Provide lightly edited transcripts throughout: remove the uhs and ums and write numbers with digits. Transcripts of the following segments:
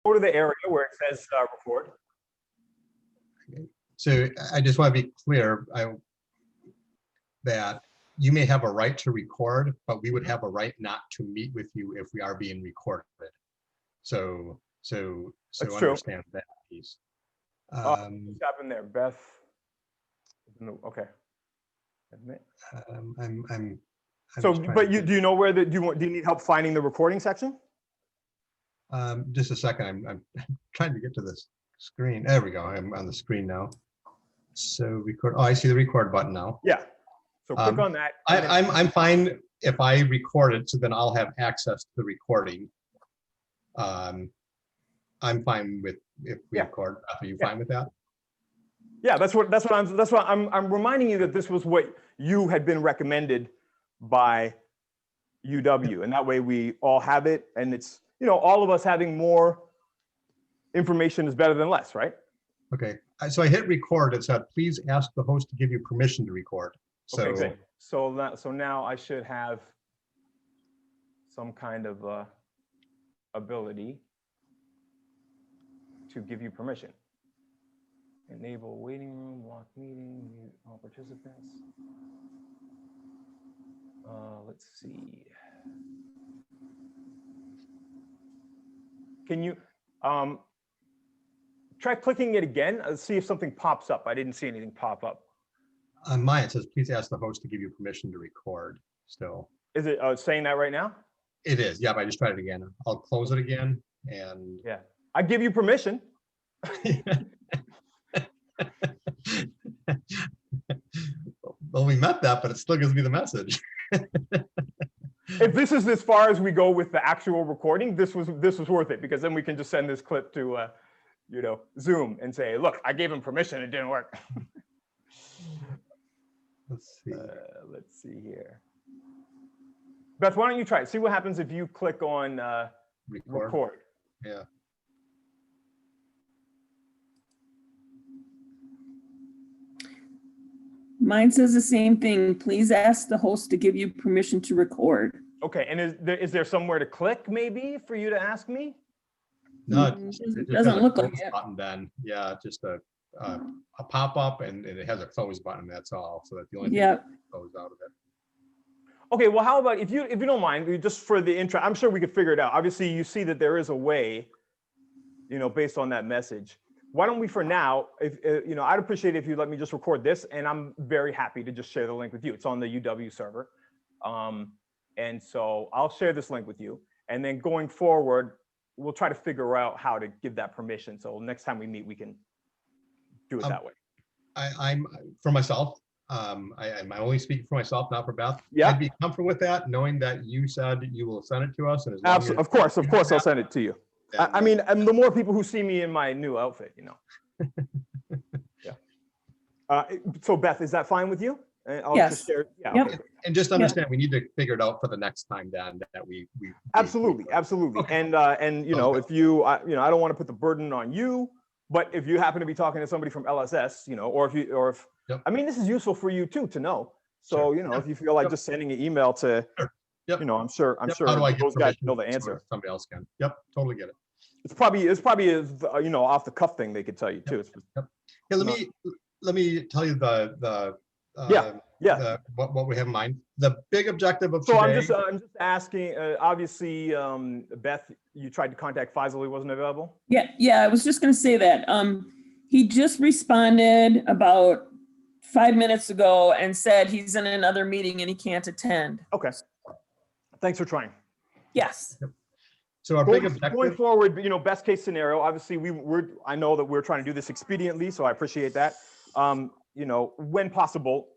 go to the area where it says record. So I just want to be clear that you may have a right to record, but we would have a right not to meet with you if we are being recorded. So That's understand that piece. What's happened there, Beth? Okay. I'm So, but do you know where do you need help finding the recording section? Just a second. I'm trying to get to this screen. There we go. I'm on the screen now. So record. Oh, I see the record button now. Yeah. So click on that. I'm fine if I record it, so then I'll have access to the recording. I'm fine with if we record. Are you fine with that? Yeah, that's what I'm reminding you that this was what you had been recommended by UW, and that way we all have it, and it's, you know, all of us having more information is better than less, right? Okay, so I hit record. It said, please ask the host to give you permission to record. So, okay, great. So now I should have some kind of ability to give you permission. Enable waiting room, block meeting, mute all participants. Let's see. Can you try clicking it again? See if something pops up. I didn't see anything pop up. On mine, it says, please ask the host to give you permission to record still. Is it saying that right now? It is. Yeah, but I just tried it again. I'll close it again. And yeah, I give you permission. Well, we met that, but it still gives me the message. If this is as far as we go with the actual recording, this was worth it, because then we can just send this clip to you know, Zoom and say, look, I gave him permission, it didn't work. Let's see. Let's see here. Beth, why don't you try it? See what happens if you click on record. Yeah. Mine says the same thing. Please ask the host to give you permission to record. Okay, and is there somewhere to click maybe for you to ask me? No, it doesn't look like it. Button then. Yeah, just a pop-up, and it has a close button. That's all. So that's the only thing that goes out of it. Okay, well, how about if you don't mind, just for the intro, I'm sure we could figure it out. Obviously, you see that there is a way, you know, based on that message. Why don't we, for now, if you know, I'd appreciate it if you let me just record this, and I'm very happy to just share the link with you. It's on the UW server, and so I'll share this link with you, and then going forward, we'll try to figure out how to give that permission. So next time we meet, we can do it that way. I'm for myself. I'm only speaking for myself, not for Beth. Yeah, I'd be comfortable with that, knowing that you said you will send it to us. And as long as of course, I'll send it to you. I mean, and the more people who see me in my new outfit, you know. Yeah. So Beth, is that fine with you? I'll yes. Just share, yeah. Yep. Okay. And just understand, we need to figure it out for the next time then that we absolutely. Okay. And you know, if you you know, I don't want to put the burden on you, but if you happen to be talking to somebody from LSS, you know, or if I mean, this is useful for you too to know. So you know, if you feel like just sending an email to you know, I'm sure How do I get those guys know the answer. Somebody else can. Yep, totally get it. It's probably a, you know, off the cuff thing they could tell you too. Yeah, let me tell you what we have in mind. The big objective of today. I'm just asking. Obviously, Beth, you tried to contact Faisal. He wasn't available. Yeah. I was just going to say that he just responded about 5 minutes ago and said he's in another meeting and he can't attend. Okay. Thanks for trying. Yes. Yep. So our big objective going forward, you know, best case scenario, obviously I know that we're trying to do this expediently, so I appreciate that. You know, when possible,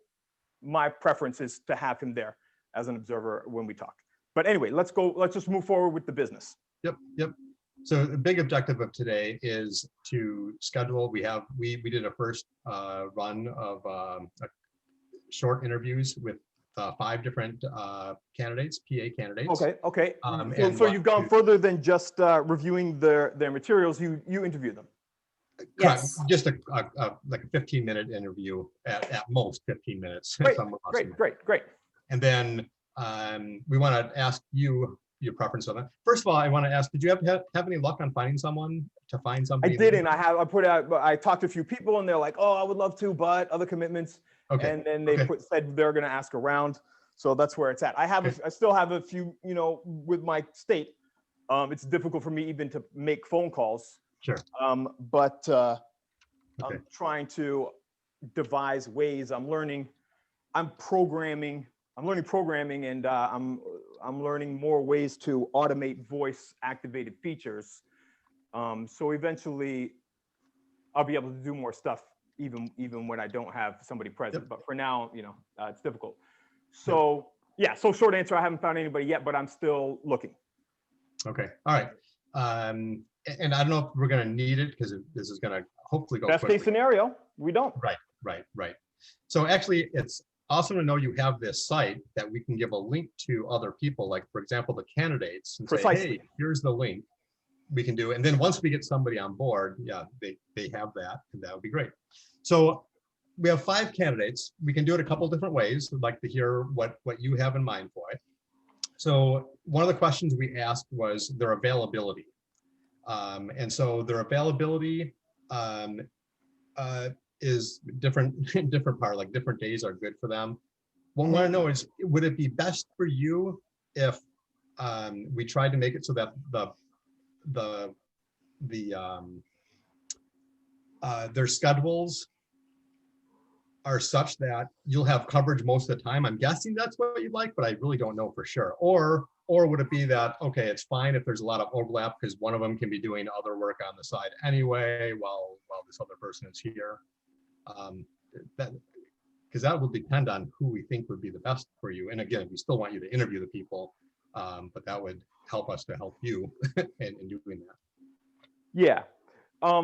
my preference is to have him there as an observer when we talk. But anyway, let's just move forward with the business. Yep. So the big objective of today is to schedule. We did a first run of short interviews with 5 different candidates, PA candidates. Okay. So you've gone further than just reviewing their materials. You interview them. Yes. Just like a 15-minute interview at most 15 minutes. Great. And then we want to ask you your preference on that. First of all, I want to ask, did you have any luck on finding someone to find I somebody? didn't. I talked to a few people and they're like, oh, I would love to, but other commitments. Okay. And then they Okay. said they're going to ask around. So that's where it's at. I still have a few, with my state. It's difficult for me even to make phone calls. Sure. But Okay. I'm trying to devise ways. I'm learning programming, and I'm learning more ways to automate voice activated features. So eventually I'll be able to do more stuff even when I don't have somebody present. Yep. But for now, it's difficult. So yeah, so short answer, I haven't found anybody yet, but I'm still looking. Okay. All right. And I don't know if we're going to need it because this is going to hopefully go best quickly. Case scenario, we don't. Right. So actually, it's awesome to know you have this site that we can give a link to other people, like for example, the candidates, and say, hey, here's the link. We can do it. And then once we get somebody on board, yeah, they have that, and that would be great. So we have 5 candidates. We can do it a couple different ways. We'd like to hear what you have in mind for it. So one of the questions we asked was their availability. And so their availability is different part, like different days are good for them. What we want to know is, would it be best for you if we tried to make it so that their schedules are such that you'll have coverage most of the time? I'm guessing that's what you'd like, but I really don't know for sure. Or would it be that, okay, it's fine if there's a lot of overlap because one of them can be doing other work on the side anyway while this other person is here? Because that will depend on who we think would be the best for you. And again, we still want you to interview the people, but that would help us to help you in doing that. Yeah.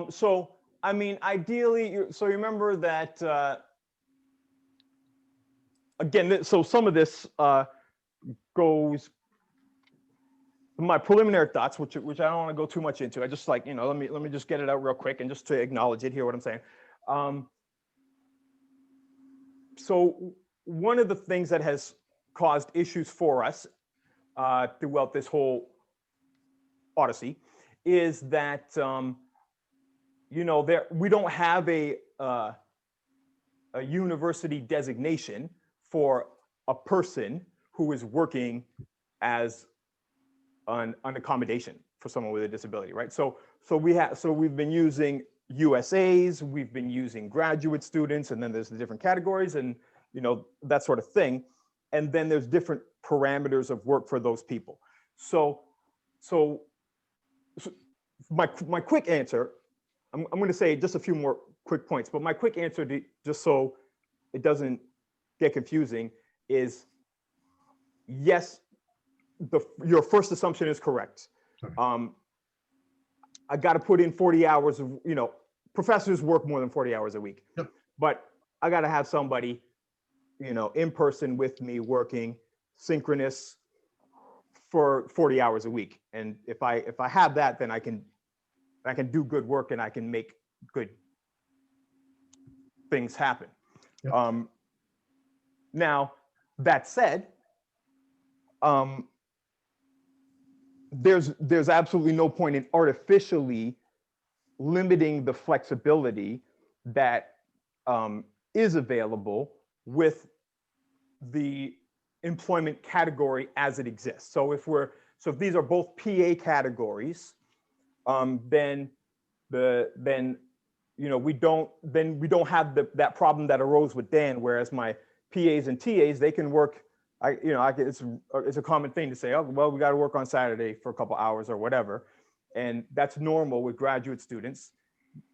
So, I mean, ideally, so remember that, again, so some of this goes, my preliminary thoughts, which I don't want to go too much into. I just like, let me just get it out real quick and just to acknowledge it, hear what I'm saying. So one of the things that has caused issues for us throughout this whole odyssey is that, we don't have a university designation for a person who is working as an accommodation for someone with a disability, right? So we've been using USAs, we've been using graduate students, and then there's the different categories and that sort of thing. And then there's different parameters of work for those people. So my quick answer, I'm going to say just a few more quick points, but my quick answer, just so it doesn't get confusing, is yes, your first assumption is correct. Okay. I got to put in 40 hours of, professors work more than 40 hours a week, yep. But I got to have somebody, in person with me working synchronous for 40 hours a week. And if I have that, then I can do good work and I can make good things happen. Yep. Now, that said, there's absolutely no point in artificially limiting the flexibility that is available with the employment category as it exists. So if these are both PA categories, then we don't have that problem that arose with Dan, whereas my PAs and TAs, they can work. It's a common thing to say, oh, well, we got to work on Saturday for a couple hours or whatever. And that's normal with graduate students.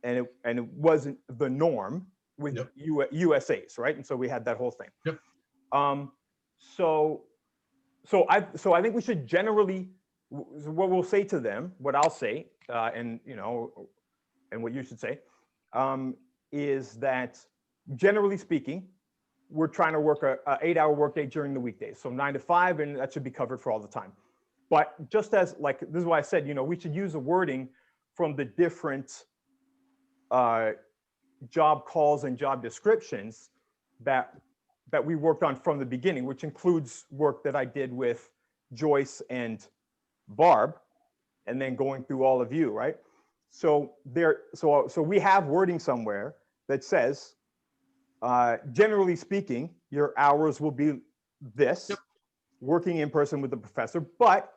And it wasn't the norm with yep. USAs, right? And so we had that whole thing. Yep. So I think we should generally, what we'll say to them, what I'll say, and what you should say, is that generally speaking, we're trying to work a 8-hour workday during the weekdays. So 9 to 5, and that should be covered for all the time. But just as this is why I said, we should use the wording from the different job calls and job descriptions that we worked on from the beginning, which includes work that I did with Joyce and Barb, and then going through all of you, right? So we have wording somewhere that says, generally speaking, your hours will be this, working in person with the professor, but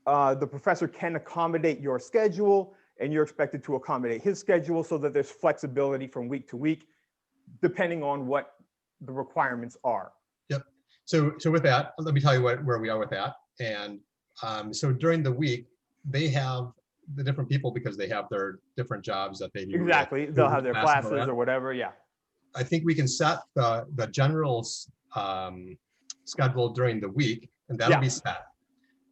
the professor can accommodate your schedule, and you're expected to accommodate his schedule so that there's flexibility from week to week, depending on what the requirements are. Yep. So with that, let me tell you where we are with that. And so during the week, they have the different people because they have their different jobs that they do. Exactly. They'll have their classes or whatever. Yeah. I think we can set the general schedule during the week, and that'll be set.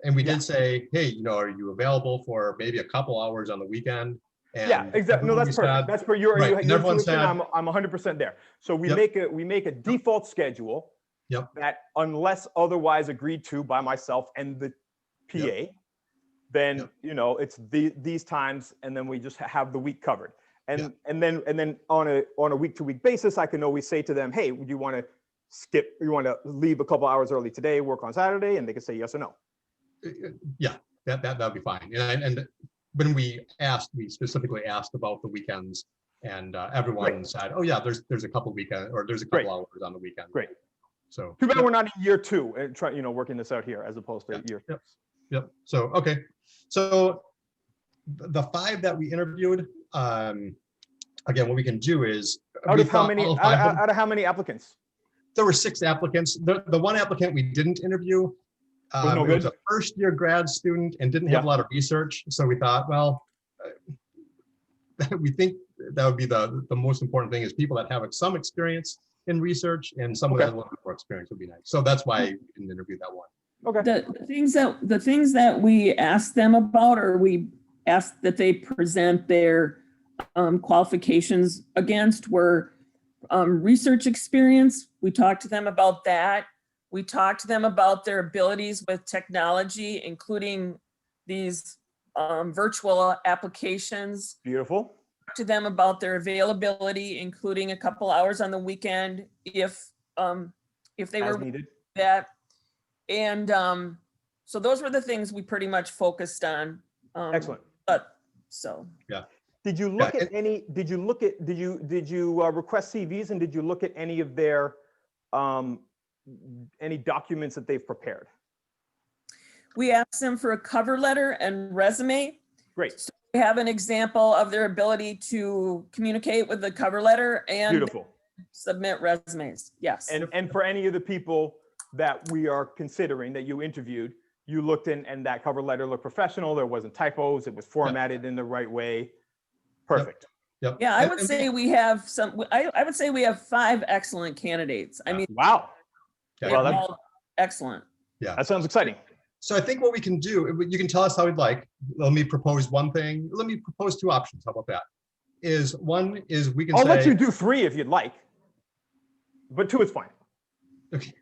And we did say, hey, are you available for maybe a couple hours on the weekend? And exactly. No, that's perfect. That's for your, right. Everyone said, I'm 100% there. So we make a default schedule that, unless otherwise agreed to by myself and the PA, then it's these times, and then we just have the week covered. And then on a week to week basis, I can always say to them, hey, would you want to skip? You want to leave a couple hours early today, work on Saturday, and they can say yes or no. Yeah, that'll be fine. And when we specifically asked about the weekends, and everyone said, oh yeah, there's a couple weekends, or there's a couple hours on the weekend. Great. So too bad we're not in year 2 and trying, working this out here as opposed to year 6. Yep. So okay. So the 5 that we interviewed, again, what we can do is out of how many applicants? There were 6 applicants. The one applicant we didn't interview was a first-year grad student and didn't have a lot of research. So we thought, well, we think that would be the most important thing, is people that have some experience in research, and someone that has a little bit more experience would be nice. So that's why we didn't interview that one. Okay. The things that we asked them about, or we asked that they present their qualifications against, were research experience. We talked to them about that. We talked to them about their abilities with technology, including these virtual applications. Beautiful. To them about their availability, including a couple hours on the weekend if they were needed. That. And so those were the things we pretty much focused on. Excellent. Did you look at any? Did you request CVs, and did you look at any of their any documents that they've prepared? We asked them for a cover letter and resume. Great. So we have an example of their ability to communicate with the cover letter and submit resumes. Yes. And for any of the people that we are considering that you interviewed, you looked in, and that cover letter looked professional. There wasn't typos. It was formatted in the right way. Perfect. Yep. Yeah, I would say we have I would say we have 5 excellent candidates. I mean, wow. Well, all excellent. Yeah, that sounds exciting. So I think what we can do, you can tell us how we'd like. Let me propose one thing. Let me propose 2 options. How about that? One is we can I'll let you do 3 if you'd like, but 2 is fine. Okay.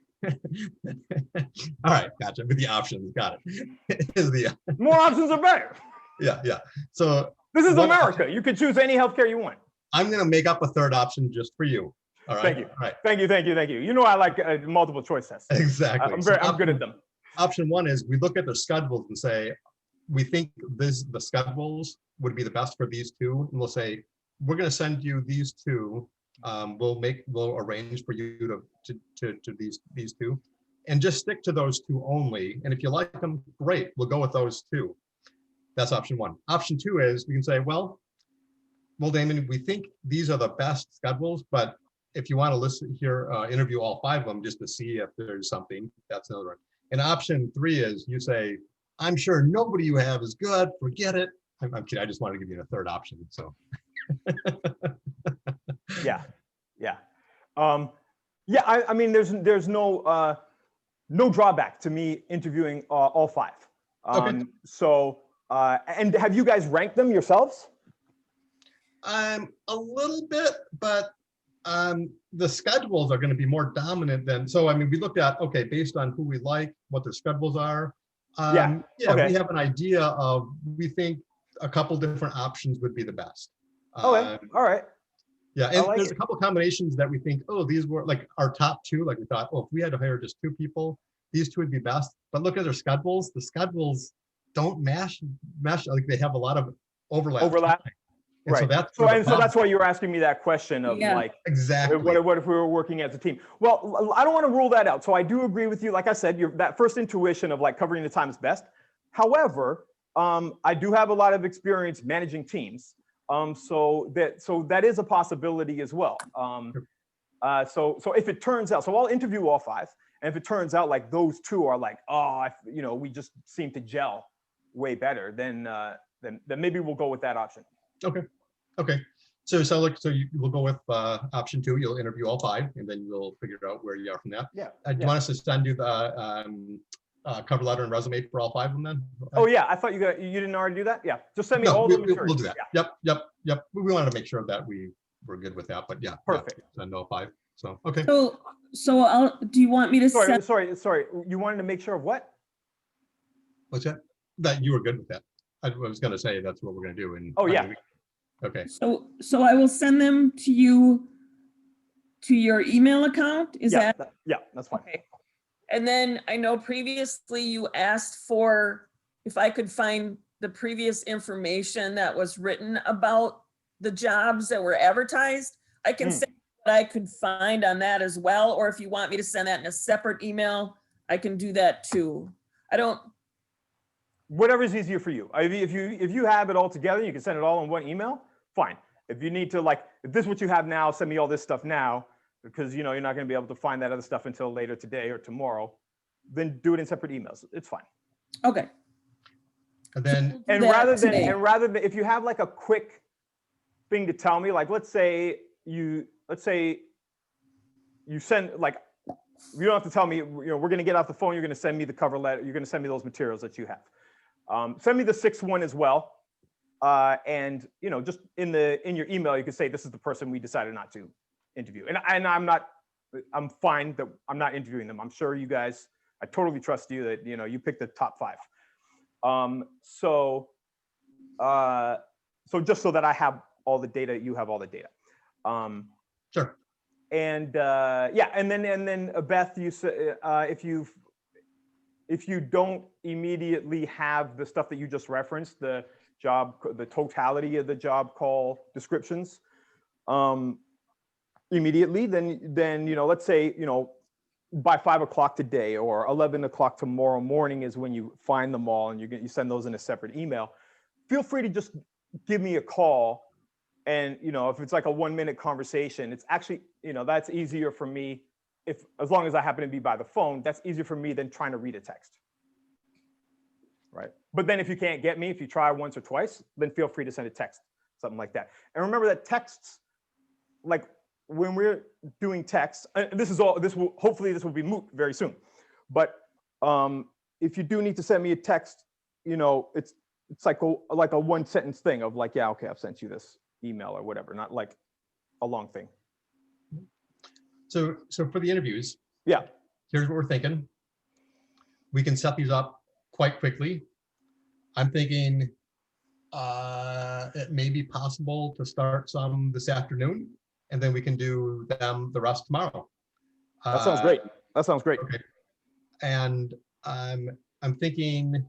All right, gotcha. With the options, got it. More options are better. Yeah. So this is America. You can choose any healthcare you want. I'm going to make up a 3rd option just for you. All right. Thank you. All right. Thank you. You know I like multiple choice tests. Exactly. I'm good at them. Option 1 is we look at their schedules and say, we think the schedules would be the best for these 2, and we'll say, we're going to send you these 2. We'll arrange for you to these 2, and just stick to those 2 only. And if you like them, great, we'll go with those 2. That's option 1. Option 2 is we can say, well, Damon, we think these are the best schedules, but if you want to listen here, interview all 5 of them just to see if there's something, that's another one. And option 3 is you say, I'm sure nobody you have is good, forget it. I'm kidding, I just wanted to give you a 3rd option, so. Yeah. I mean, there's no drawback to me interviewing all 5. Okay. So, and have you guys ranked them yourselves? A little bit, but the schedules are going to be more dominant than. So, I mean, we looked at, okay, based on who we like, what their schedules are. Okay. We have an idea of, we think a couple different options would be the best. Okay. All right. Yeah, and there's a couple combinations that we think, oh, these were like our top 2. Like we thought, oh, if we had to hire just 2 people, these two would be best, but look at their schedules. The schedules don't mesh, like they have a lot of overlap. And Right. so that's So that's why you were asking me that question of Yeah. like, exactly. what if we were working as a team? Well, I don't want to rule that out. So I do agree with you. Like I said, that first intuition of like covering the time is best. However, I do have a lot of experience managing teams. So that is a possibility as well. So if it turns out, so I'll interview all 5. And if it turns out like those 2 are like, oh, we just seem to gel way better, then maybe we'll go with that option. Okay. So we'll go with option 2. You'll interview all 5, and then we'll figure out where you are from that. Yeah. Do you want us to send you the cover letter and resume for all 5 of them then? Oh yeah, I thought you didn't already do that. Yeah, just send me all the materials. We'll do that. Yeah. Yep. We wanted to make sure that we're good with that, but yeah. Perfect. Send all 5. So okay. So do you want me to send? Sorry. You wanted to make sure of what? What's that? That you were good with that. I was going to say that's what we're going to do. And Oh yeah. Okay. So I will send them to you to your email account. Is that? Yeah, that's fine. Okay. And then I know previously you asked for if I could find the previous information that was written about the jobs that were advertised. I can send what I could find on that as well, or if you want me to send that in a separate email, I can do that too. Whatever's easier for you. If you have it all together, you can send it all in one email. Fine. If you need to if this is what you have now, send me all this stuff now, because you're not going to be able to find that other stuff until later today or tomorrow. Then do it in separate emails. It's fine. Okay. And then rather than if you have like a quick thing to tell me, like let's say you send you don't have to tell me, we're going to get off the phone. You're going to send me the cover letter. You're going to send me those materials that you have. Send me the 6th one as well. And just in your email, you can say, this is the person we decided not to interview. And I'm fine that I'm not interviewing them. I'm sure you guys, I totally trust you that, you picked the top 5. So just so that I have all the data, you have all the data. sure. And and then Beth, you said if you don't immediately have the stuff that you just referenced, the totality of the job call descriptions, immediately, then let's say by 5 o'clock today or 11 o'clock tomorrow morning is when you find them all, and you send those in a separate email. Feel free to just give me a call. And, if it's like a 1-minute conversation, it's actually, that's easier for me as long as I happen to be by the phone, that's easier for me than trying to read a text. Right. But then if you can't get me, if you try once or twice, then feel free to send a text, something like that. And remember that texts, like when we're doing texts, hopefully this will be moot very soon. But if you do need to send me a text, it's like a 1-sentence thing of like, yeah, okay, I've sent you this email or whatever, not like a long thing. So for the interviews, yeah, here's what we're thinking. We can set these up quite quickly. I'm thinking it may be possible to start some this afternoon, and then we can do them the rest tomorrow. That sounds great. That sounds great. Okay. And I'm thinking,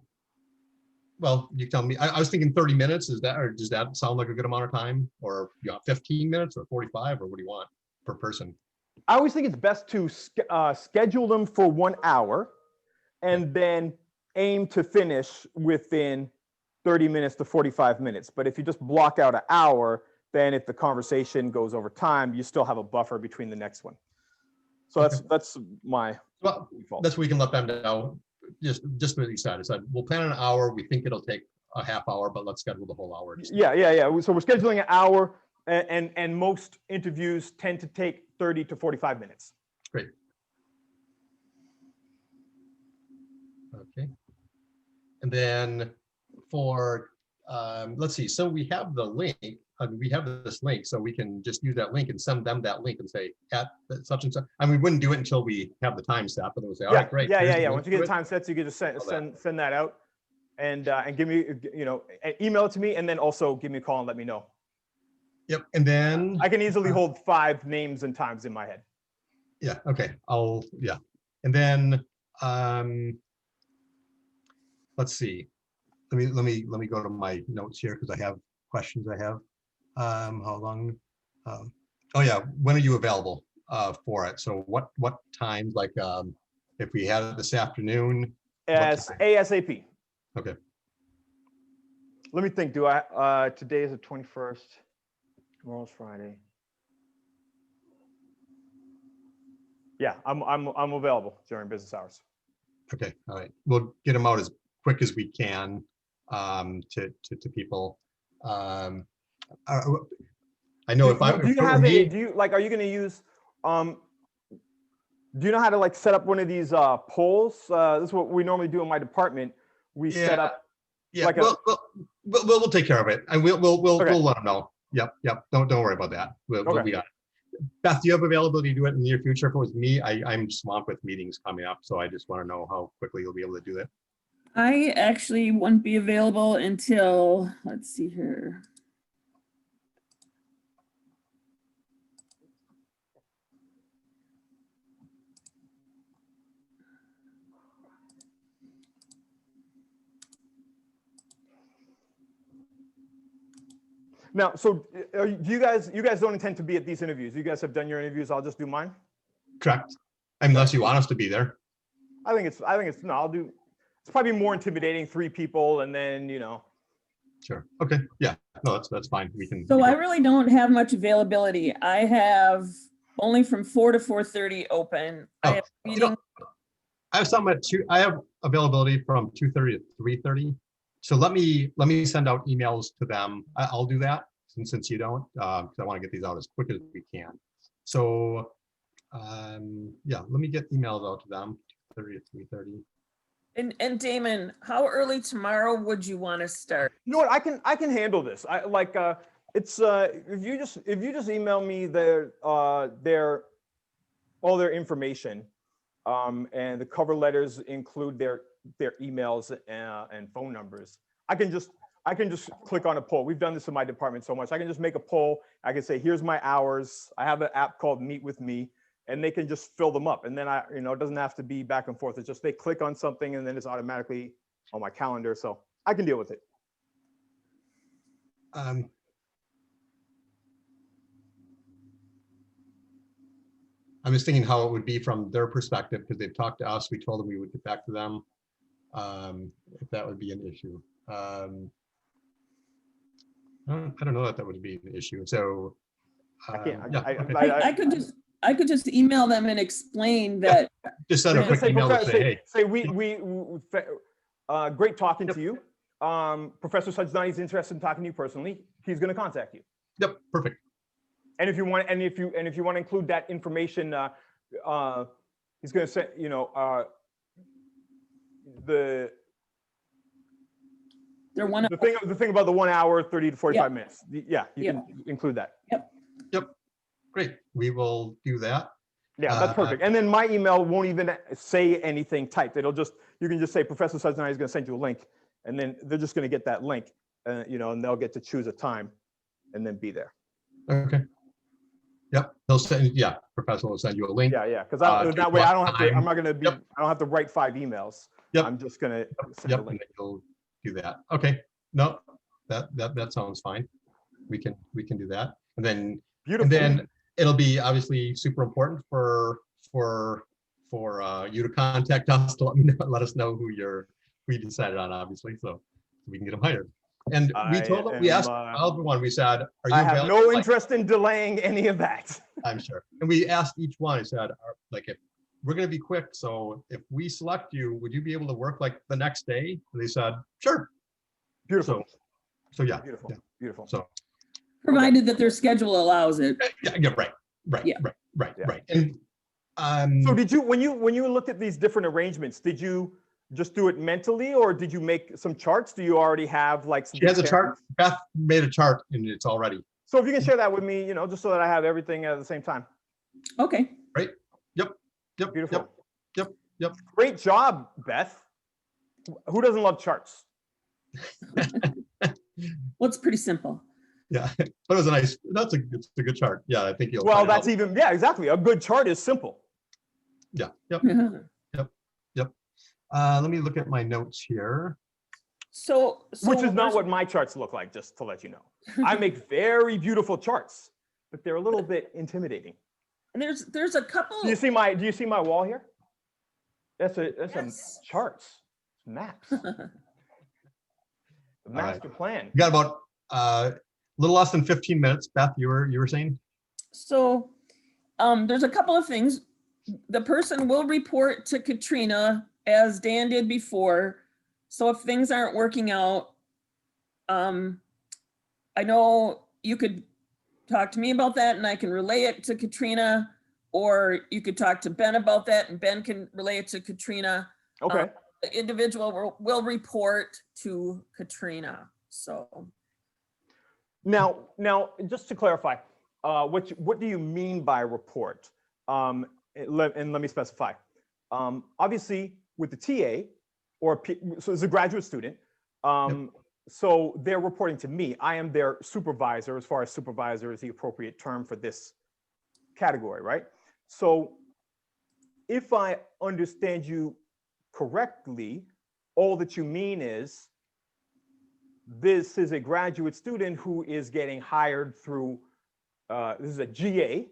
well, you tell me. I was thinking 30 minutes. Does that sound like a good amount of time, or 15 minutes, or 45, or what do you want per person? I always think it's best to schedule them for 1 hour, and then aim to finish within 30 minutes to 45 minutes. But if you just block out an hour, then if the conversation goes over time, you still have a buffer between the next one. So that's my default. That's what we can let them know. Just what you said. We'll plan an hour. We think it'll take a half hour, but let's schedule the whole hour. Yeah. So we're scheduling an hour, and most interviews tend to take 30 to 45 minutes. Great. Okay. And then for, let's see, so we have the link, we have this link, so we can just use that link and send them that link and say at such and such. And we wouldn't do it until we have the time set, but we'll say, all right, great. Yeah. Once you get the time set, so you can just send that out and give me, email it to me, and then also give me a call and let me know. Yep. And then I can easily hold 5 names and times in my head. Yeah. Okay. And then Let's see. Let me go to my notes here because I have questions I have. How long? Oh yeah, when are you available for it? So what times, like if we had it this afternoon? As ASAP. Okay. Let me think. Do I? Today is the 21st. Tomorrow's Friday. Yeah, I'm available during business hours. Okay. All right. We'll get them out as quick as we can to people. I know if I do you have a do you like are you going to use do you know how to like set up one of these polls? This is what we normally do in my department. We set up like we'll take care of it, and we'll Okay. we'll let them know. Yep. Don't worry about that. We'll Okay. be on it. Beth, do you have availability to do it in the near future? If it was me, I'm swamped with meetings coming up, so I just want to know how quickly you'll be able to do it. I actually won't be available until, let's see here. Now, so do you guys don't intend to be at these interviews? You guys have done your interviews. I'll just do mine. Correct. Unless you want us to be there. I think it's no. I'll do. It's probably more intimidating, 3 people, and then Sure. Okay. Yeah. No, that's fine. We can. So I really don't have much availability. I have only from 4 to 4:30 open. I have meeting. I have some at 2. I have availability from 2:30 to 3:30. So let me send out emails to them. I'll do that since you don't, because I want to get these out as quick as we can. So yeah, let me get emails out to them. 2:30 to 3:30. And Damon, how early tomorrow would you want to start? You know what? I can handle this. I like it's if you just email me their all their information, and the cover letters include their emails and phone numbers. I can just click on a poll. We've done this in my department so much. I can just make a poll. I can say, here's my hours. I have an app called Meet with Me, and they can just fill them up. And then it doesn't have to be back and forth. It's just they click on something and then it's automatically on my calendar. So I can deal with it. I'm just thinking how it would be from their perspective, because they've talked to us. We told them we would get back to them if that would be an issue. I don't know that would be an issue. So I can't. yeah, I could just email them and explain that. just send a quick email to say, hey. We great talking to you. Professor Sajnani is interested in talking to you personally. He's going to contact you. Yep, perfect. And if you want, to include that information, he's going to send, the thing about the 1 hour, 30 to 45 minutes. Yeah, you can include that. Yep. Great. We will do that. Yeah, that's perfect. And then my email won't even say anything typed. You can just say Professor Sajnani is going to send you a link, and then they're just going to get that link, and they'll get to choose a time, and then be there. Okay. Yep. They'll send. Yeah, Professor will send you a link. Yeah. Because that way I don't have to. I'm not going to be. Yep. I don't have to write 5 emails. Yep. I'm just going to send a link. And you'll do that. Okay. No, that sounds fine. We can do that, and then. Beautiful. And then it'll be obviously super important for you to contact us to let us know who you decided on, obviously, so we can get them hired. And we told them, we asked everyone, we said, are you available? I have no interest in delaying any of that. I'm sure. And we asked each one, I said, like, if we're going to be quick, so if we select you, would you be able to work like the next day? And they said, sure. Beautiful. So yeah. Beautiful. So. Provided that their schedule allows it. Yeah, right. And so did you, when you looked at these different arrangements, did you just do it mentally, or did you make some charts? Do you already have like some? She has a chart. Beth made a chart and it's all ready. So if you can share that with me, just so that I have everything at the same time. Okay. Right. Yep. Beautiful. Yep. Great job, Beth. Who doesn't love charts? Well, it's pretty simple. Yeah, but it was it's a good chart. Yeah, I think you'll. Well, that's exactly. A good chart is simple. Yeah. Yep. Let me look at my notes here. So Which is not there's- what my charts look like, just to let you know. I make very beautiful charts, but they're a little bit intimidating. and there's a couple. Do you see my wall here? That's Yes. a charts, maps. The master plan. You got about a little less than 15 minutes. Beth, you were saying? So there's a couple of things. The person will report to Katrina as Dan did before. So if things aren't working out, I know you could talk to me about that and I can relay it to Katrina, or you could talk to Ben about that and Ben can relay it to Katrina. Okay. The individual will report to Katrina. So Now, just to clarify, what do you mean by report? And let me specify. Obviously, with the TA, so as a graduate student, so they're reporting to me. I am their supervisor, as far as supervisor is the appropriate term for this category, right? So if I understand you correctly, all that you mean is this is a graduate student who is getting hired through, this is a GA,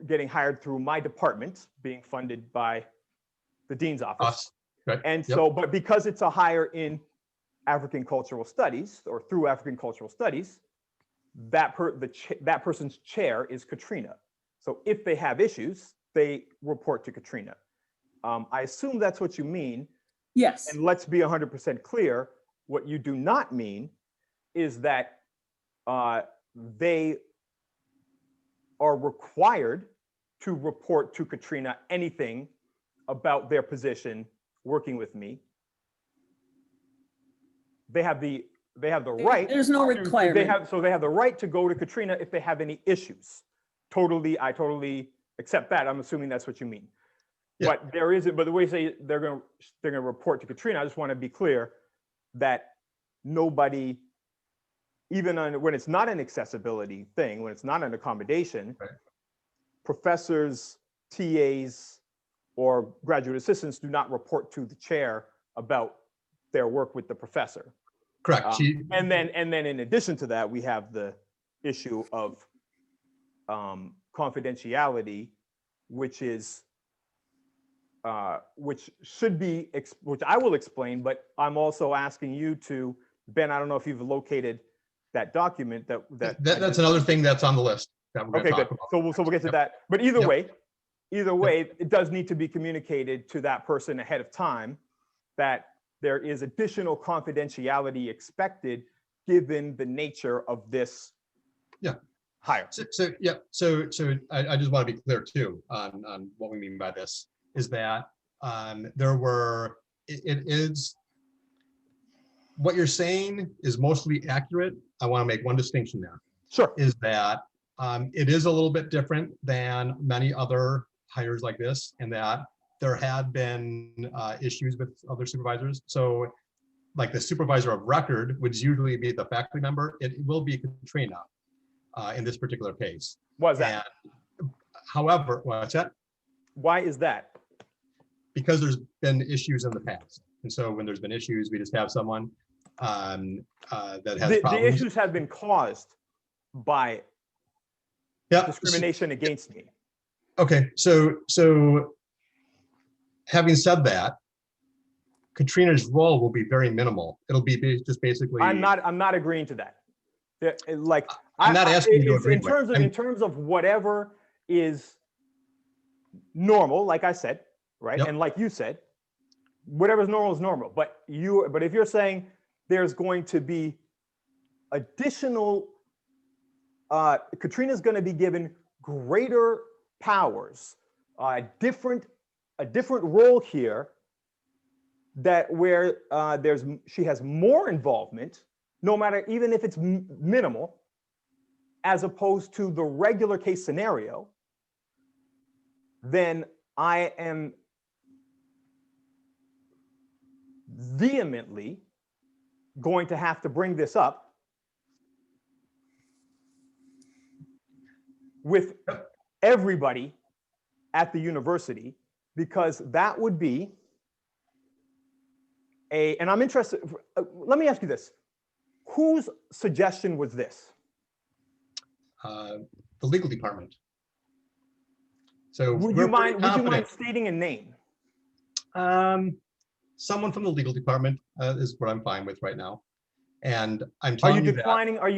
getting hired through my department, being funded by the dean's office. Us. Right. And so, but because it's a hire in African cultural studies or through African cultural studies, that person's chair is Katrina. So if they have issues, they report to Katrina. I assume that's what you mean. yes, And let's be 100% clear, what you do not mean is that they are required to report to Katrina anything about their position working with me. They have the right. there's no requirement. They have the right to go to Katrina if they have any issues. I totally accept that. I'm assuming that's what you mean. Yeah. But there isn't. But the way you say they're gonna report to Katrina, I just want to be clear that nobody, even when it's not an accessibility thing, when it's not an accommodation, right, professors, TAs, or graduate assistants do not report to the chair about their work with the professor. Correct. And then in addition to that, we have the issue of confidentiality, which is which I will explain, but I'm also asking you to, Ben, I don't know if you've located that document that's another thing that's on the list that we're going to okay, talk good. about. So we'll get to that. But either way, it does need to be communicated to that person ahead of time that there is additional confidentiality expected given the nature of this hire. So I just want to be clear too on what we mean by this is that it is what you're saying is mostly accurate. I want to make one distinction there. Sure. Is that it is a little bit different than many other hires like this, in that there had been issues with other supervisors. So like the supervisor of record would usually be the faculty member. It will be Katrina in this particular case. Why is that? And, however, what's that? Why is that? Because there's been issues in the past. And so when there's been issues, we just have someone that has problems. The issues have been caused by discrimination against me. Okay, so having said that, Katrina's role will be very minimal. It'll be just basically. I'm not agreeing to that. Like I'm not asking you to agree in terms of whatever is normal, like I said, right? Yep. And like you said, whatever's normal is normal. But if you're saying there's going to be additional, Katrina's going to be given greater powers, a different role here, that where she has more involvement, no matter, even if it's minimal, as opposed to the regular case scenario, then I am vehemently going to have to bring this up with everybody at the university, because that would be and I'm interested, let me ask you this. Whose suggestion was this? The legal department. So Would you mind stating a name? Someone from the legal department is what I'm fine with right now. And I'm Are telling you you declining, are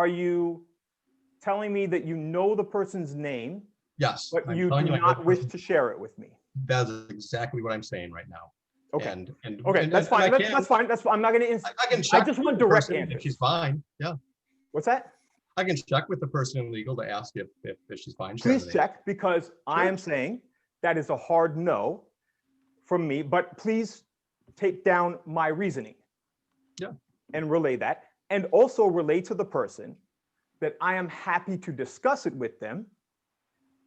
you telling me that you know the person's name, yes, but I'm you telling do you I know not the wish person. to share it with me? That is exactly what I'm saying right now. Okay. And That's fine. I That's fine. I'm not going to. I can check. I just with want the direct person answers. if she's fine. Yeah, What's that? I can check with the person in legal to ask if she's fine. Please check, because I am saying that is a hard no from me, but please take down my reasoning. Yeah. And relay that, and also relay to the person that I am happy to discuss it with them,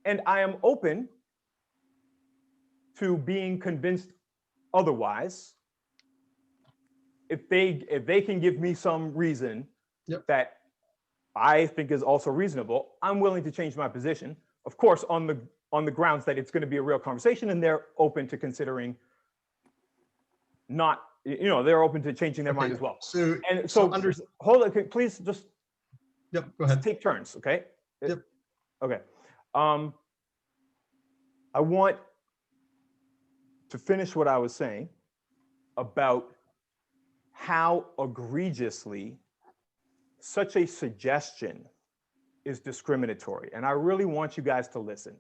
and I am open to being convinced otherwise if they can give me some reason that I think is also reasonable. I'm willing to change my position, of course, on the grounds that it's going to be a real conversation, and they're open to considering they're open to changing their mind as well. So hold on, please just go ahead. Take turns, okay? Yep. Okay. I want to finish what I was saying about how egregiously such a suggestion is discriminatory. And I really want you guys to listen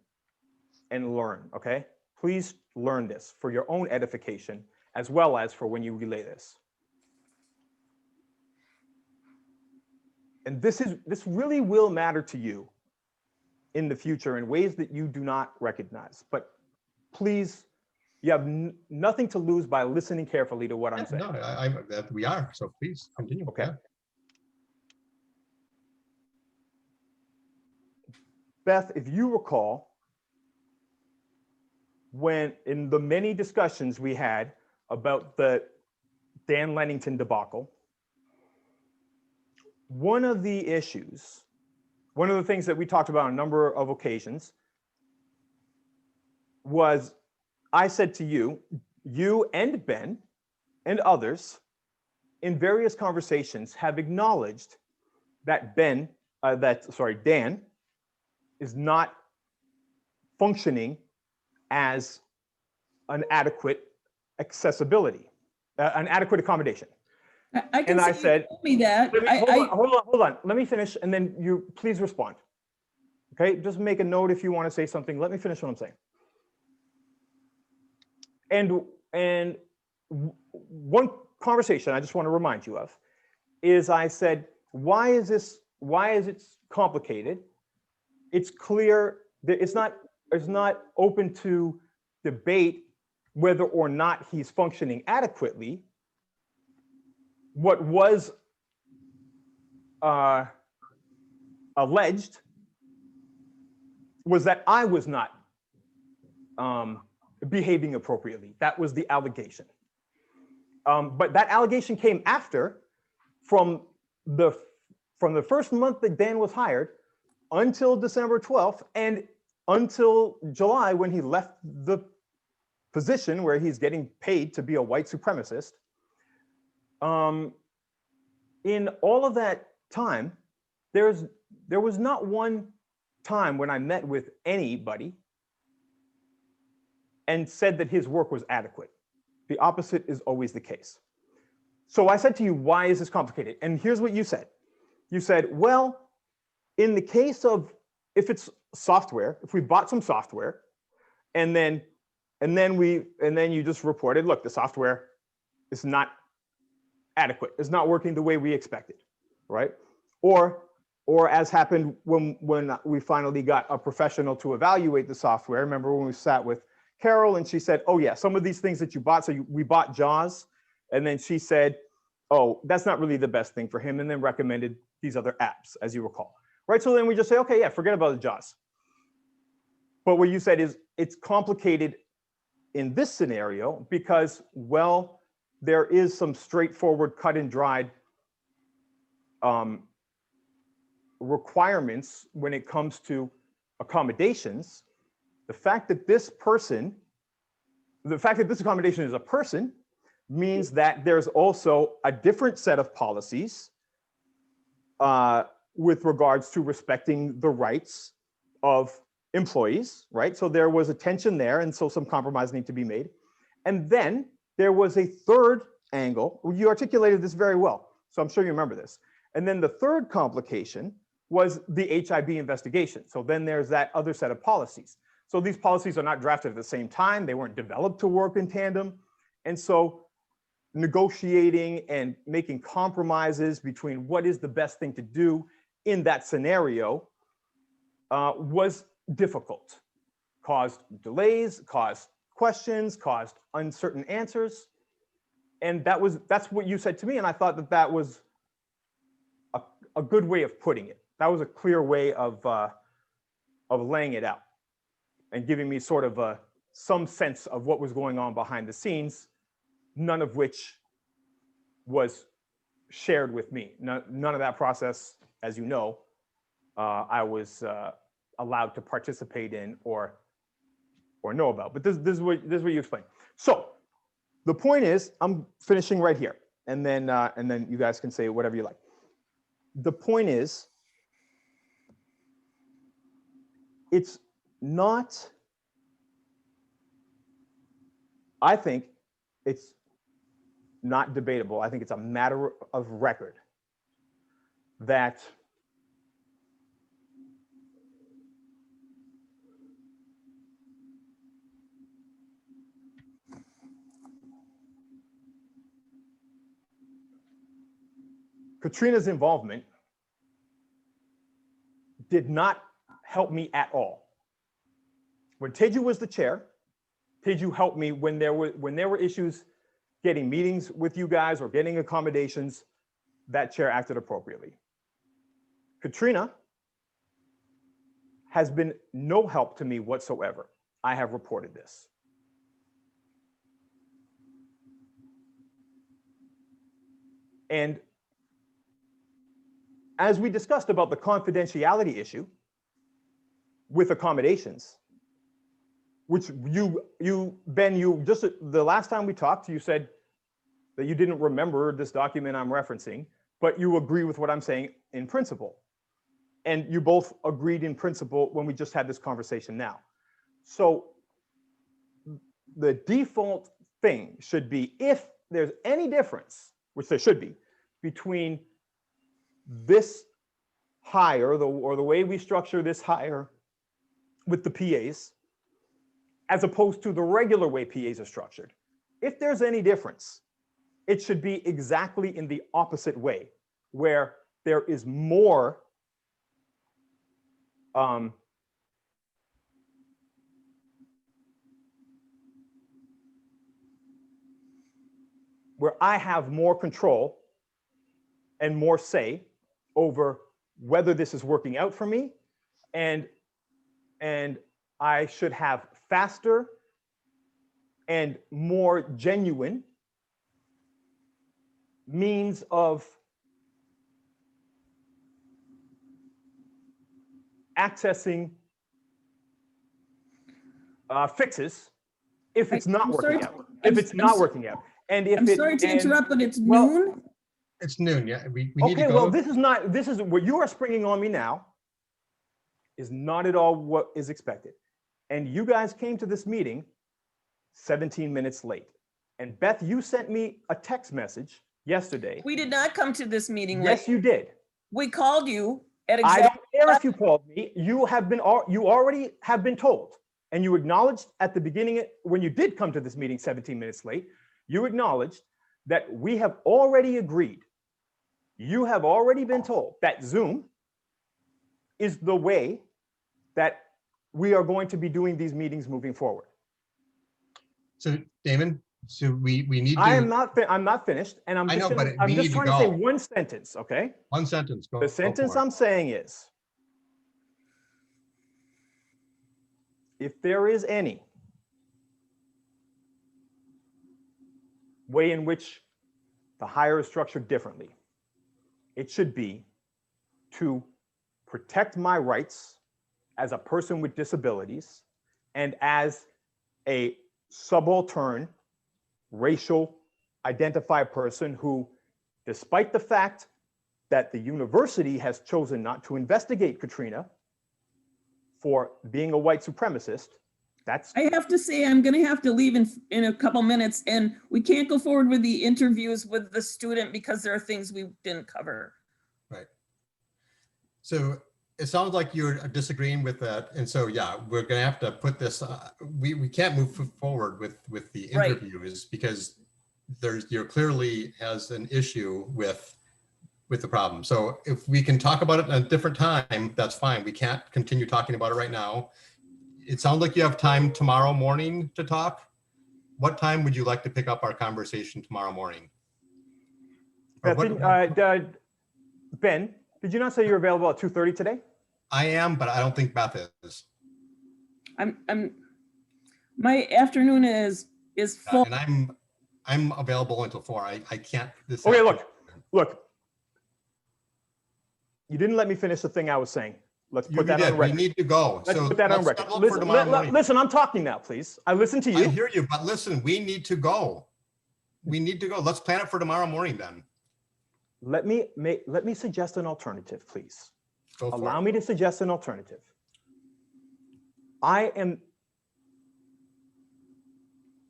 and learn, okay? Please learn this for your own edification, as well as for when you relay this. And this really will matter to you in the future in ways that you do not recognize. But please, you have nothing to lose by listening carefully to what I'm saying. No, we are. So please continue. Okay. Yeah. Beth, if you recall, when in the many discussions we had about the Dan Lennington debacle, one of the things that we talked about on a number of occasions was, I said to you, you and Ben and others in various conversations have acknowledged that Dan is not functioning as an adequate accessibility, an adequate accommodation. I said, told me that. Hold on. Let me finish, and then you please respond. Okay, just make a note if you want to say something. Let me finish what I'm saying. And one conversation I just want to remind you of is I said, why is it complicated? It's clear that it's not open to debate whether or not he's functioning adequately. What was alleged was that I was not behaving appropriately. That was the allegation. But that allegation came after, from the first month that Dan was hired until December 12th and until July, when he left the position where he's getting paid to be a white supremacist. In all of that time, there was not one time when I met with anybody and said that his work was adequate. The opposite is always the case. So I said to you, why is this complicated? And here's what you said. You said, well, in the case of, if it's software, if we bought some software and then you just reported, look, the software is not adequate. It's not working the way we expected, right? Or as happened when we finally got a professional to evaluate the software. Remember when we sat with Carol and she said, oh yeah, some of these things that you bought, we bought JAWS, and then she said, oh, that's not really the best thing for him, and then recommended these other apps, as you recall, right? So then we just say, okay, yeah, forget about the JAWS. But what you said is it's complicated in this scenario because, well, there is some straightforward cut and dried requirements when it comes to accommodations. The fact that this accommodation is a person means that there's also a different set of policies with regards to respecting the rights of employees, right? So there was a tension there, and so some compromise need to be made. And then there was a third angle. You articulated this very well, so I'm sure you remember this. And then the third complication was the HIB investigation. So then there's that other set of policies. So these policies are not drafted at the same time. They weren't developed to work in tandem. And so negotiating and making compromises between what is the best thing to do in that scenario was difficult, caused delays, caused questions, caused uncertain answers. And that's what you said to me. And I thought that that was a good way of putting it. That was a clear way of laying it out and giving me sort of some sense of what was going on behind the scenes, none of which was shared with me. None of that process, as you know, I was allowed to participate in or know about. But this is what you explained. So the point is, I'm finishing right here, and then you guys can say whatever you like. The point is, it's not, I think it's not debatable. I think it's a matter of record that Katrina's involvement did not help me at all. When Teju was the chair, Teju helped me when there were issues getting meetings with you guys or getting accommodations. That chair acted appropriately. Katrina has been no help to me whatsoever. I have reported this. And as we discussed about the confidentiality issue with accommodations, which Ben, just the last time we talked, you said that you didn't remember this document I'm referencing, but you agree with what I'm saying in principle. And you both agreed in principle when we just had this conversation now. So the default thing should be, if there's any difference, which there should be, between this hire or the way we structure this hire with the PAs, as opposed to the regular way PAs are structured. If there's any difference, it should be exactly in the opposite way, where there is more where I have more control and more say over whether this is working out for me, and I should have faster and more genuine means of accessing fixes if it's not working out. If it's not working out. And if I'm sorry to interrupt, but it's noon. It's noon, yeah. We need to okay, go. well, this is what you are springing on me now is not at all what is expected. And you guys came to this meeting 17 minutes late. And Beth, you sent me a text message yesterday. We did not come to this meeting late. Yes, you did. We called you at I exactly. don't care if you called me. You already have been told, and you acknowledged at the beginning when you did come to this meeting 17 minutes late. You acknowledged that we have already agreed. You have already been told that Zoom is the way that we are going to be doing these meetings moving forward. So, Damon, so we need to. I'm not finished, and I'm just trying to say one sentence, okay? One sentence. The sentence I'm saying is, if there is any way in which the hire is structured differently, it should be to protect my rights as a person with disabilities and as a subaltern racial identify a person who, despite the fact that the university has chosen not to investigate Katrina for being a white supremacist, that's. I have to say, I'm going to have to leave in a couple minutes, and we can't go forward with the interviews with the student because there are things we didn't cover. Right. So it sounds like you're disagreeing with that. And so, yeah, we're going to have to put this, we can't move forward with the Right. interviews because you're clearly has an issue with the problem. So if we can talk about it at a different time, that's fine. We can't continue talking about it right now. It sounds like you have time tomorrow morning to talk. What time would you like to pick up our conversation tomorrow morning? Ben, did you not say you're available at 2:30 today? I am, but I don't think Beth is. My afternoon is full. And I'm available until 4. I can't. Okay, look. You didn't let me finish the thing I was saying. Let's put that on record. We need to go. Let's put that on record. Listen, I'm talking now, please. I listen to you. I hear you, but listen, we need to go. We need to go. Let's plan it for tomorrow morning then. Let me suggest an alternative, please. Allow me to suggest an alternative.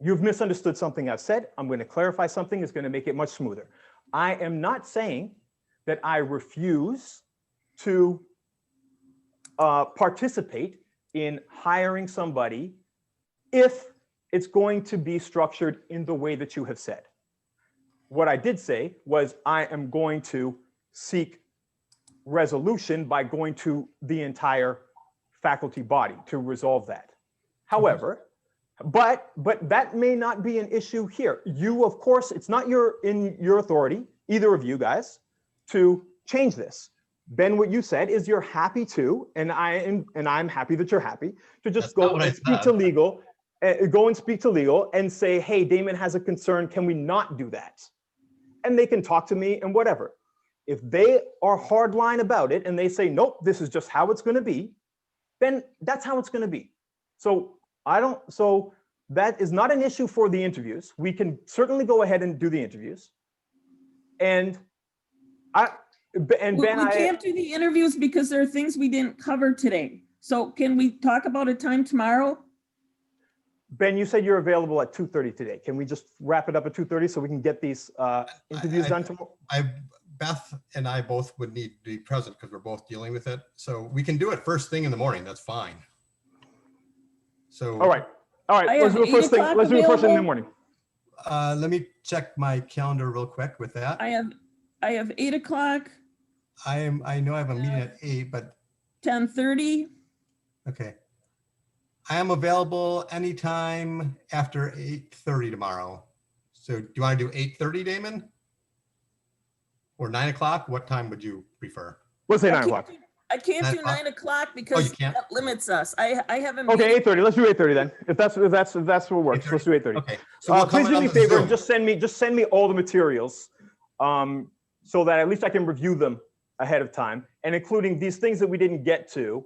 You've misunderstood something I've said. I'm going to clarify something that's going to make it much smoother. I am not saying that I refuse to participate in hiring somebody if it's going to be structured in the way that you have said. What I did say was I am going to seek resolution by going to the entire faculty body to resolve that. However, but that may not be an issue here. You, of course, it's not in your authority, either of you guys, to change this. Ben, what you said is you're happy to, and I'm happy that you're happy to just go and speak to legal, and say, hey, Damon has a concern. Can we not do that? And they can talk to me and whatever. If they are hardline about it and they say, nope, this is just how it's going to be, then that's how it's going to be. So that is not an issue for the interviews. We can certainly go ahead and do the interviews. Ben, we can't do the interviews because there are things we didn't cover today. So can we talk about a time tomorrow? Ben, you said you're available at 2:30 today. Can we just wrap it up at 2:30 so we can get these interviews done tomorrow? Beth and I both would need to be present because we're both dealing with it. So we can do it first thing in the morning. That's fine. So all right. Let's do it first thing. Let's do it first thing in the morning. Let me check my calendar real quick with that. I have 8 o'clock. I know I have a meeting at 8, but 10:30. Okay. I am available anytime after 8:30 tomorrow. So do you want to do 8:30, Damon? Or 9 o'clock? What time would you prefer? Let's say 9 o'clock. I can't do 9 o'clock because that limits us. I haven't. Okay, 8:30. Let's do 8:30 then. If that's what works, let's do 8:30. Okay. So please do me a favor and just send me all the materials, so that at least I can review them ahead of time, and including these things that we didn't get to.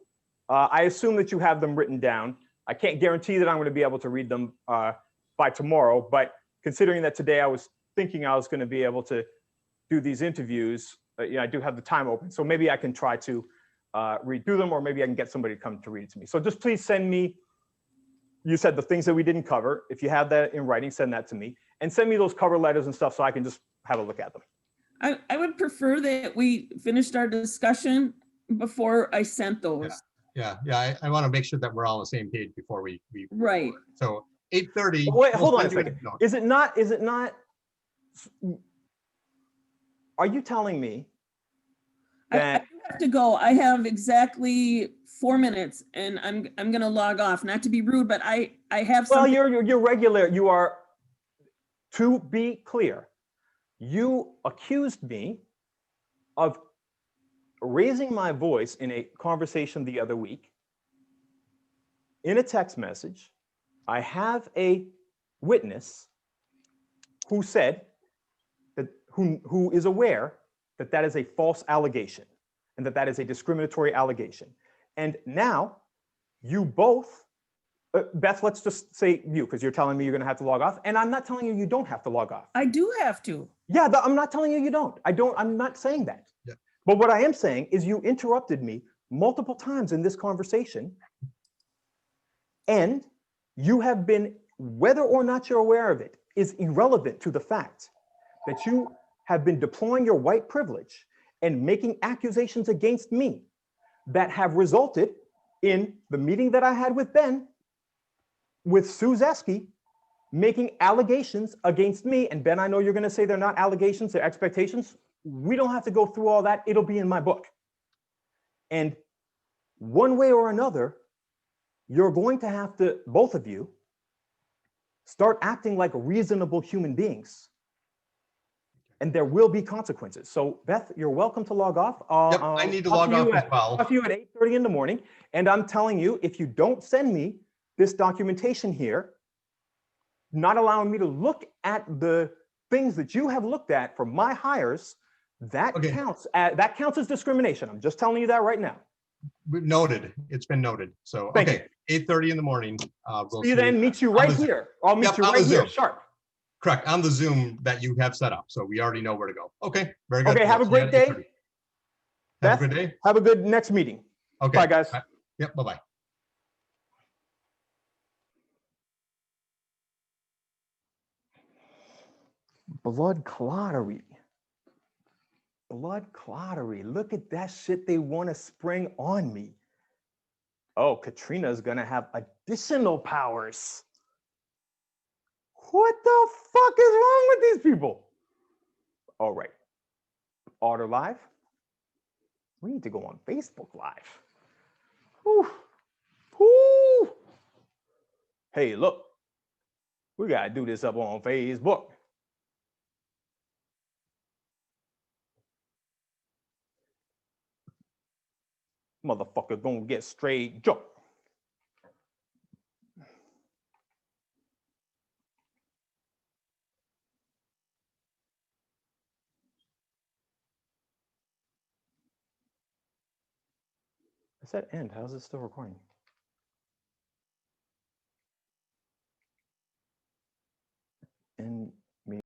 I assume that you have them written down. I can't guarantee that I'm going to be able to read them by tomorrow, but considering that today I was thinking I was going to be able to do these interviews, I do have the time open, so maybe I can try to read through them, or maybe I can get somebody to come to read it to me. So just please send me, you said the things that we didn't cover. If you have that in writing, send that to me, and send me those cover letters and stuff so I can just have a look at them. I would prefer that we finished our discussion before I sent those. Yeah. I want to make sure that we're all on the same page before we right. So 8:30. Wait, hold on a second. Is it not? Are you telling me that I have to go? I have exactly 4 minutes, and I'm going to log off. Not to be rude, but I have. Well, you're regular. You are. To be clear, you accused me of raising my voice in a conversation the other week in a text message. I have a witness who said that who is aware that that is a false allegation and that that is a discriminatory allegation. And now you both Beth, let's just say you, because you're telling me you're going to have to log off, and I'm not telling you you don't have to log off. I do have to. Yeah, I'm not telling you you don't. I'm not saying that. Yeah. But what I am saying is you interrupted me multiple times in this conversation, and you have been, whether or not you're aware of it, is irrelevant to the fact that you have been deploying your white privilege and making accusations against me that have resulted in the meeting that I had with Ben, with Sue Zeski, making allegations against me. And Ben, I know you're going to say they're not allegations, they're expectations. We don't have to go through all that. It'll be in my book. And one way or another, you're going to have to, both of you, start acting like reasonable human beings. And there will be consequences. So Beth, you're welcome to log off. Yep, I need to log off as well. I'll talk to you at 8:30 in the morning. And I'm telling you, if you don't send me this documentation here, not allowing me to look at the things that you have looked at for my hires, that Okay. counts as discrimination. I'm just telling you that right now. Noted. It's been noted. So, Thank okay, 8:30 in the morning. We'll See you see. then. Meet you right On the- here. I'll meet Yep, you on right the here, Zoom. sharp. Correct, on the Zoom that you have set up. So we already know where to go. Okay, very good. Okay, have a We'll see you great at day. 8:30. Have Beth, a good day. have a good next meeting. Okay. Bye, guys. Yep, bye-bye. Blood clottery. Blood clottery. Look at that shit they want to spring on me. Oh, Katrina's gonna have additional powers. What the fuck is wrong with these people? All right. Order live. We need to go on Facebook Live. Whew. Whew. Hey, look. We gotta do this up on Facebook. Motherfucker gonna get straight jump. I said end. How's it still recording? And